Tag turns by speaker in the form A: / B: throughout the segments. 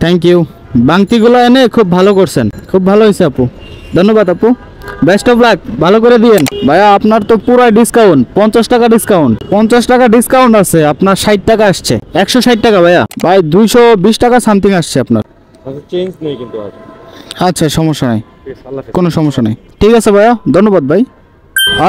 A: Thank you. বাংতিগুলো এনে খুব ভালো করছেন, খুব ভালো হয়েছে আপু, ধন্যবাদ আপু, বেস্ট অফ লাক, ভালো করে দিয়েন। ভাইয়া আপনার তো পুরো ডিসকাউন্ট, 50 টাকা ডিসকাউন্ট, 50 টাকা ডিসকাউন্ট আছে, আপনার 60 টাকা আসছে, 160 টাকা ভাইয়া, ভাই 220 টাকা সামথিং আসছে আপনার।
B: চেঞ্জ নেই কিন্তু আর।
A: আচ্ছা সমস্যা নাই, কোনো সমস্যা নেই, ঠিক আছে ভাইয়া, ধন্যবাদ ভাই।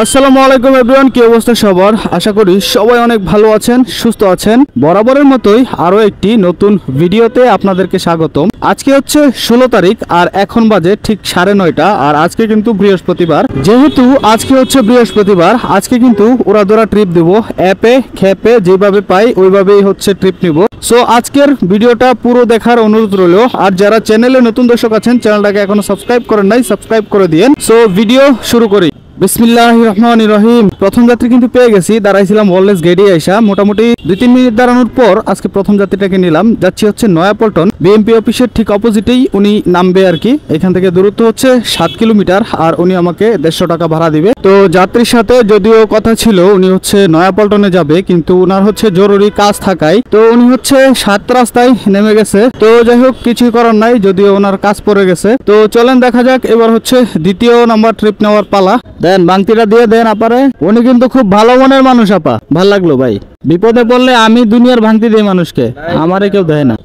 A: আসসালামু আলাইকুম এভরিওয়ান, কি অবস্থা সবার? আশা করি সবাই অনেক ভালো আছেন, সুস্থ আছেন। বরাবরের মতোই আরো একটি নতুন ভিডিওতে আপনাদেরকে স্বাগতম। আজকে হচ্ছে 16 তারিখ আর এখন বাজে ঠিক 9:30, আর আজকে কিন্তু বৃহস্পতিবার। যেহেতু আজকে হচ্ছে বৃহস্পতিবার, আজকে কিন্তু উড়াদোড়া ট্রিপ দিব, অ্যাপে খেপে যেভাবে পাই ওইভাবেই হচ্ছে ট্রিপ নিব। সো আজকের ভিডিওটা পুরো দেখার অনুরোধ রইল। আর যারা চ্যানেলে নতুন দর্শক আছেন, চ্যানেলটাকে এখনো সাবস্ক্রাইব করেন নাই, সাবস্ক্রাইব করে দিয়েন। সো ভিডিও শুরু করি। বিসমিল্লাহির রহমানির রহিম। প্রথম যাত্রী কিন্তু পেয়ে গেছি, দাঁড়াইছিলাম ওয়ারলেস গেটে আইসা, মোটামুটি 2-3 মিনিট দাঁড়ানোর পর আজকে প্রথম যাত্রীটাকে নিলাম। যাচ্ছি হচ্ছে নয়াপল্টন বিএমপি অফিসের ঠিক অপোজিটেই উনি নামবে আর কি। এখান থেকে দূরত্ব হচ্ছে 7 কিলোমিটার, আর উনি আমাকে 150 টাকা ভাড়া দিবে। তো যাত্রীর সাথে যদিও কথা ছিল উনি হচ্ছে নয়াপল্টনে যাবে, কিন্তু উনার হচ্ছে জরুরি কাজ থাকায় তো উনি হচ্ছে 7 রাস্তায় নেমে গেছে। তো যাই হোক, কিছুই করার নাই, যদিও ওনার কাজ পড়ে গেছে। তো চলেন দেখা যাক, এবার হচ্ছে দ্বিতীয় নাম্বার ট্রিপ নেওয়ার পালা। দেন বাংতিটা দিয়ে দেন আপারে। উনি কিন্তু খুব ভালো মনের মানুষ আপা, ভাল লাগলো ভাই। বিপদে পড়লে আমি দুনিয়ার ভাঙতি দিই মানুষকে, আমারে কেউ দেয় না।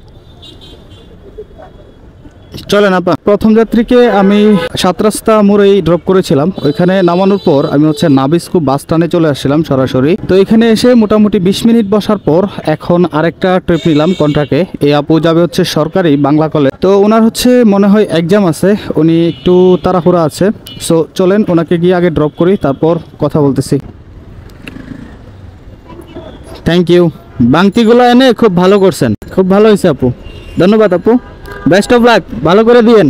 A: চলেন আপা। প্রথম যাত্রীকে আমি 7 রাস্তা মোড়েই ড্রপ করেছিলাম। ওইখানে নামানোর পর আমি হচ্ছে নাবিস্কু বাস স্ট্যান্ডে চলে আসছিলাম সরাসরি। তো এখানে এসে মোটামুটি 20 মিনিট বসার পর এখন আরেকটা ট্রিপ নিলাম কন্ট্রাক্টে। এই আপু যাবে হচ্ছে সরকারি বাংলা কলেজ। তো ওনার হচ্ছে মনে হয় এক্সাম আছে, উনি একটু তাড়াহুড়া আছে। সো চলেন ওনাকে গিয়ে আগে ড্রপ করি, তারপর কথা বলতেছি। Thank you. বাংতিগুলো এনে খুব ভালো করছেন, খুব ভালো হয়েছে আপু, ধন্যবাদ আপু, বেস্ট অফ লাক, ভালো করে দিয়েন।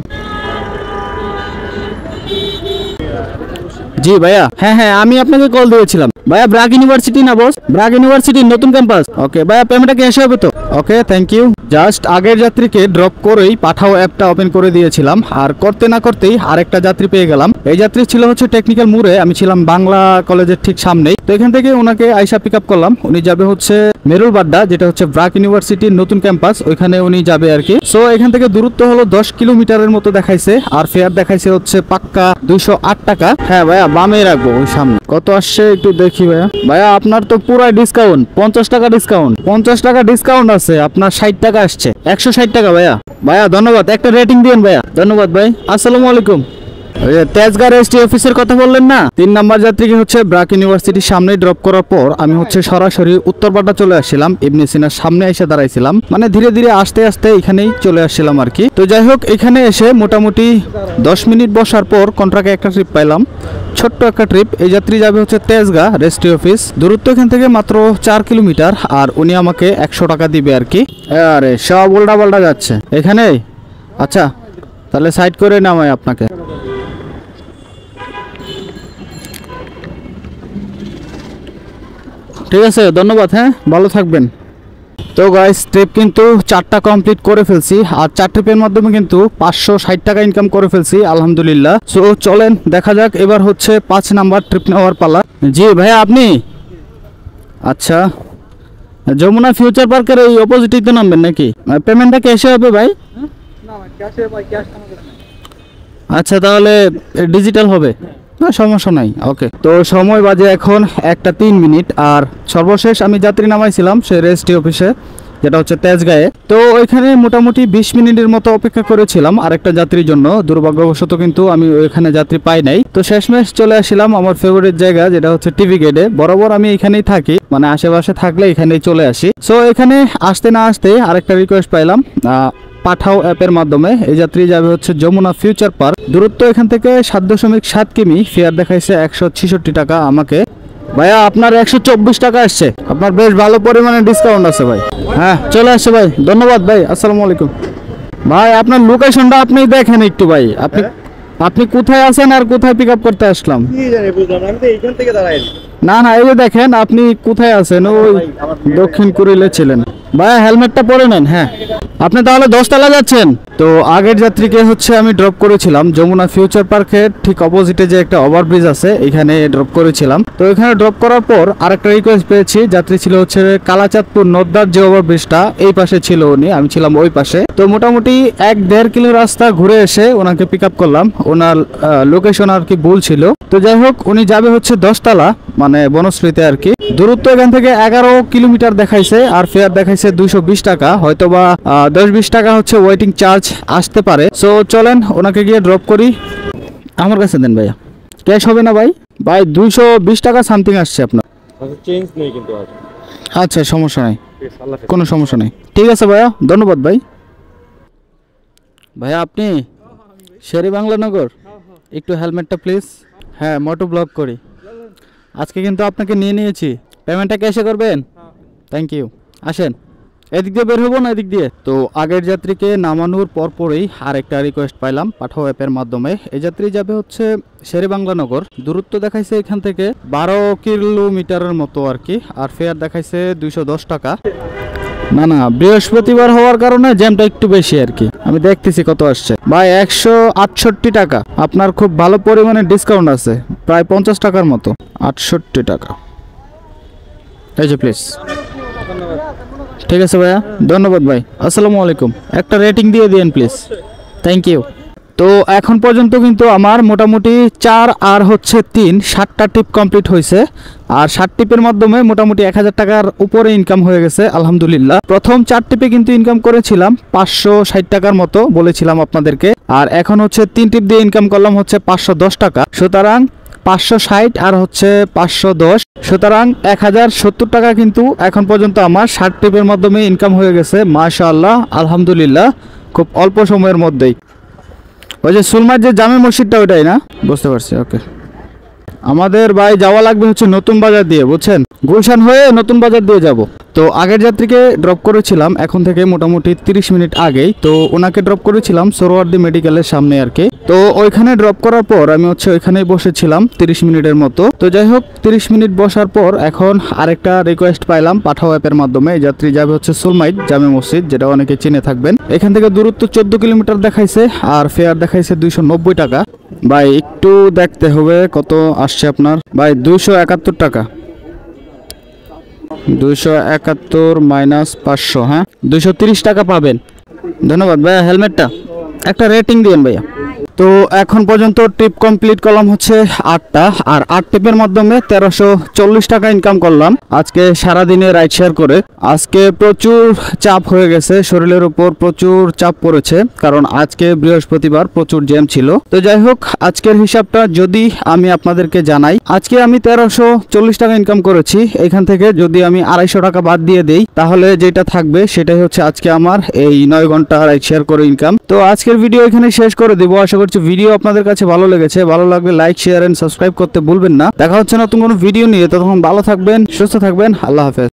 A: জি ভাইয়া, হ্যাঁ আমি আপনাকে কল দিয়েছিলাম ভাইয়া। ব্রাক ইউনিভার্সিটি না বস? ব্রাক ইউনিভার্সিটির নতুন ক্যাম্পাস। ওকে ভাইয়া, পেমেন্টটা ক্যাশ হবে তো? Okay thank you. জাস্ট আগের যাত্রীকে ড্রপ করেই পাঠাও অ্যাপটা ওপেন করে দিয়েছিলাম, আর করতে না করতেই আরেকটা যাত্রী পেয়ে গেলাম। এই যাত্রী ছিল হচ্ছে টেকনিক্যাল মোড়ে, আমি ছিলাম বাংলা কলেজের ঠিক সামনেই। তো এখান থেকে ওনাকে আইসা পিক আপ করলাম। উনি যাবে হচ্ছে মেরুলবাড্ডা, যেটা হচ্ছে ব্রাক ইউনিভার্সিটির নতুন ক্যাম্পাস, ওইখানে উনি যাবে আর কি। সো এখান থেকে দূরত্ব হলো 10 কিলোমিটারের মতো দেখাইছে, আর ফেয়ার দেখাইছে হচ্ছে পাক্কা 208 টাকা। হ্যাঁ ভাইয়া, বামে রাখবো ওই সামনে। কত আসছে একটু দেখি ভাইয়া। ভাইয়া আপনার তো পুরাই ডিসকাউন্ট, 50 টাকা ডিসকাউন্ট, 50 টাকা ডিসকাউন্ট আছে, আপনার 60 টাকা আসছে, 160 টাকা ভাইয়া। ভাইয়া ধন্যবাদ, একটা রেটিং দিন ভাইয়া, ধন্যবাদ ভাই। আসসালামু আলাইকুম। তেজগাঁ রেজিস্ট্রি অফিসের কথা বললেন না? 3 নাম্বার যাত্রীকে হচ্ছে ব্রাক ইউনিভার্সিটির সামনে ড্রপ করার পর আমি হচ্ছে সরাসরি উত্তরপাড়া চলে আসছিলাম, ইবনে সিনার সামনে এসে দাঁড়াইছিলাম। মানে ধীরে ধীরে আস্তে আস্তে এখানেই চলে আসছিলাম আর কি। তো যাই হোক, এখানে এসে মোটামুটি 10 মিনিট বসার পর কন্ট্রাক্টে একটা ট্রিপ পাইলাম, ছোট্ট একটা ট্রিপ। এই যাত্রী যাবে হচ্ছে তেজগাঁ রেজিস্ট্রি অফিস, দূরত্ব এখান থেকে মাত্র 4 কিলোমিটার, আর উনি আমাকে 100 টাকা দিবে আর কি। আরে সব উল্টা পাল্টা যাচ্ছে এখানে। আচ্ছা তাহলে সাইড করে নামাই আপনাকে। ঠিক আছে, ধন্যবাদ, হ্যাঁ ভালো থাকবেন। তো গাইস, ট্রিপ কিন্তু 4টা কমপ্লিট করে ফেলছি, আর 4 ট্রিপের মাধ্যমে কিন্তু 560 টাকা ইনকাম করে ফেলছি আলহামদুলিল্লাহ। সো চলেন দেখা যাক, এবার হচ্ছে 5 নাম্বার ট্রিপ নেওয়ার পালা। জি ভাইয়া, আপনি? আচ্ছা, যমুনা ফিউচার পার্কের এই অপোজিটেই তো নামবেন নাকি? পেমেন্টটা ক্যাশে হবে ভাই? আচ্ছা তাহলে ডিজিটাল হবে, না সমস্যা নাই। ওকে, তো সময় বাজে এখন 1টা 3 মিনিট, আর সর্বশেষ আমি যাত্রী নামাইছিলাম সেই রেজিস্ট্রি অফিসে, যেটা হচ্ছে তেজগাঁয়ে। তো ওইখানে মোটামুটি 20 মিনিটের মতো অপেক্ষা করেছিলাম আরেকটা যাত্রীর জন্য। দুর্ভাগ্যবশত কিন্তু আমি ওইখানে যাত্রী পাই নাই। তো শেষমেশ চলে আসছিলাম আমার ফেভারিট জায়গা, যেটা হচ্ছে টিভি গেটে। বরাবর আমি এখানেই থাকি, মানে আশেপাশে থাকলে এখানেই চলে আসি। সো এখানে আসতে না আসতে আরেকটা রিকোয়েস্ট পাইলাম পাঠাও অ্যাপের মাধ্যমে। এই যাত্রী যাবে হচ্ছে যমুনা ফিউচার পার্ক, দূরত্ব এখান থেকে 7.7 কিমি, ফেয়ার দেখাইছে 166 টাকা আমাকে। ভাইয়া আপনার 124 টাকা আসছে, আপনার বেশ ভালো পরিমাণে ডিসকাউন্ট আছে ভাই। হ্যাঁ চলে আসছে ভাই, ধন্যবাদ ভাই। আসসালামু আলাইকুম ভাই। আপনার লোকেশনটা আপনি দেখেন একটু ভাই, আপনি কোথায় আছেন আর কোথায় পিক আপ করতে আসলাম? না এই যে দেখেন আপনি কোথায় আছেন, ওই দক্ষিণ কুড়িলে ছিলেন। ভাইয়া হেলমেটটা পরে নেন। হ্যাঁ, আপনি তাহলে 10 তলা যাচ্ছেন। তো আগের যাত্রীকে হচ্ছে আমি ড্রপ করেছিলাম যমুনা ফিউচার পার্কের ঠিক অপোজিটে যে একটা ওভারব্রিজ আছে, এখানে ড্রপ করেছিলাম। তো এখানে ড্রপ করার পর আরেকটা রিকোয়েস্ট পেয়েছি, যাত্রী ছিল হচ্ছে কালাচাঁদপুর নদ্দার যে ওভারব্রিজটা, এই পাশে ছিল উনি, আমি ছিলাম ওই পাশে। তো মোটামুটি 1-1.5 কিলো রাস্তা ঘুরে এসে ওনাকে পিক আপ করলাম। ওনার লোকেশন আর কি ভুল ছিল। তো যাই হোক, উনি যাবে হচ্ছে 10 তলা, মানে বনশ্রীতে আর কি। দূরত্ব এখান থেকে 11 কিলোমিটার দেখাইছে, আর ফেয়ার দেখাইছে 220 টাকা। হয়তোবা 10-20 টাকা হচ্ছে ওয়েটিং চার্জ আসতে পারে। সো চলেন ওনাকে গিয়ে ড্রপ করি। আমার কাছে দেন ভাইয়া, ক্যাশ হবে না ভাই? ভাই 220 টাকা সামথিং আসছে আপনার।
B: আচ্ছা, চেঞ্জ নেই কিন্তু আচ্ছা।
A: আচ্ছা, সমস্যা নাই,
B: ঠিক আছে, আল্লাহ হাফেজ।
A: কোনো সমস্যা নেই। ঠিক আছে ভাইয়া, ধন্যবাদ ভাই। ভাইয়া আপনি শেরে বাংলানগর, একটু হেলমেটটা প্লিজ। হ্যাঁ, মোটো ব্লগ করি আজকে, কিন্তু আপনাকে নিয়ে নিয়েছি। পেমেন্টটা ক্যাশে করবেন? Thank you. আসেন, এদিক দিয়ে বের হবো না এদিক দিয়ে? তো আগের যাত্রীকে নামানোর পরপরই আরেকটা রিকোয়েস্ট পাইলাম পাঠাও অ্যাপের মাধ্যমে। এই যাত্রী যাবে হচ্ছে শেরে বাংলানগর। দূরত্ব দেখাইছে এখান থেকে 12 কিলোমিটারের মতো আর কি, আর ফেয়ার দেখাইছে 210 টাকা। না না, বৃহস্পতিবার হওয়ার কারণে জ্যামটা একটু বেশি আর কি। আমি দেখতেছি কত আসছে ভাই, 168 টাকা। আপনার খুব ভালো পরিমাণে ডিসকাউন্ট আছে, প্রায় 50 টাকার মতো। 68 টাকা, এই যে প্লিজ। ঠিক আছে ভাইয়া, ধন্যবাদ ভাই। আসসালামু আলাইকুম। একটা রেটিং দিয়ে দিন প্লিজ, থ্যাংক ইউ। তো এখন পর্যন্ত কিন্তু আমার মোটামুটি 4 আর হচ্ছে 3 7টা টিপ কমপ্লিট হয়েছে। আর 7 টিপের মাধ্যমে মোটামুটি 1000 টাকার উপরে ইনকাম হয়ে গেছে আলহামদুলিল্লাহ। প্রথম 4 টিপে কিন্তু ইনকাম করেছিলাম 560 টাকার মতো বলেছিলাম আপনাদেরকে। আর এখন হচ্ছে 3 টিপ দিয়ে ইনকাম করলাম হচ্ছে 510 টাকা। সুতরাং 560 আর হচ্ছে 510, সুতরাং 1070 টাকা কিন্তু এখন পর্যন্ত আমার 60 টিপের মাধ্যমে ইনকাম হয়ে গেছে মাশাআল্লাহ আলহামদুলিল্লাহ, খুব অল্প সময়ের মধ্যেই। ওই যে সুলমার যে জামে মসজিদটা, ওইটাই না? বুঝতে পারছি, ওকে। আমাদের ভাই যাওয়া লাগবে হচ্ছে নতুন বাজার দিয়ে, বুঝছেন? গুলশান হয়ে নতুন বাজার দিয়ে যাব। তো আগের যাত্রীকে ড্রপ করেছিলাম এখন থেকে মোটামুটি 30 মিনিট আগেই। তো ওনাকে ড্রপ করেছিলাম সোহরাওয়ার্দী মেডিকেলের সামনে আর কি। তো ওইখানে ড্রপ করার পর আমি হচ্ছে ওইখানেই বসেছিলাম 30 মিনিটের মতো। তো যাই হোক, 30 মিনিট বসার পর এখন আরেকটা রিকোয়েস্ট পাইলাম পাঠাও অ্যাপের মাধ্যমে। এই যাত্রী যাবে হচ্ছে সুলমাইট জামে মসজিদ, যেটা অনেকে চিনে থাকবেন। এখান থেকে দূরত্ব 14 কিলোমিটার দেখাইছে, আর ফেয়ার দেখাইছে 290 টাকা। ভাই একটু দেখতে হবে কত আসছে আপনার। ভাই 271 টাকা। 271 মাইনাস 500, হ্যাঁ 230 টাকা পাবেন। ধন্যবাদ ভাইয়া। হেলমেটটা একটা রেটিং দিন ভাইয়া। তো এখন পর্যন্ত ট্রিপ কমপ্লিট করলাম হচ্ছে 8টা, আর 8 ট্রিপের মাধ্যমে 1340 টাকা ইনকাম করলাম আজকে সারাদিনে রাইড শেয়ার করে। আজকে প্রচুর চাপ হয়ে গেছে, শরীরের উপর প্রচুর চাপ পড়েছে, কারণ আজকে বৃহস্পতিবার প্রচুর জ্যাম ছিল। তো যাই হোক, আজকের হিসাবটা যদি আমি আপনাদেরকে জানাই, আজকে আমি 1340 টাকা ইনকাম করেছি। এখান থেকে যদি আমি 250 টাকা বাদ দিয়ে দেই, তাহলে যেটা থাকবে সেটাই হচ্ছে আজকে আমার এই 9 ঘন্টা রাইড শেয়ার করে ইনকাম। তো আজকের ভিডিও এখানে শেষ করে দিব। আশা করছি ভিডিও আপনাদের কাছে ভালো লেগেছে। ভালো লাগলে লাইক, শেয়ার এন্ড সাবস্ক্রাইব করতে ভুলবেন না। দেখা হচ্ছে নতুন কোনো ভিডিও নিয়ে। ততক্ষণ ভালো থাকবেন, সুস্থ থাকবেন। আল্লাহ হাফেজ।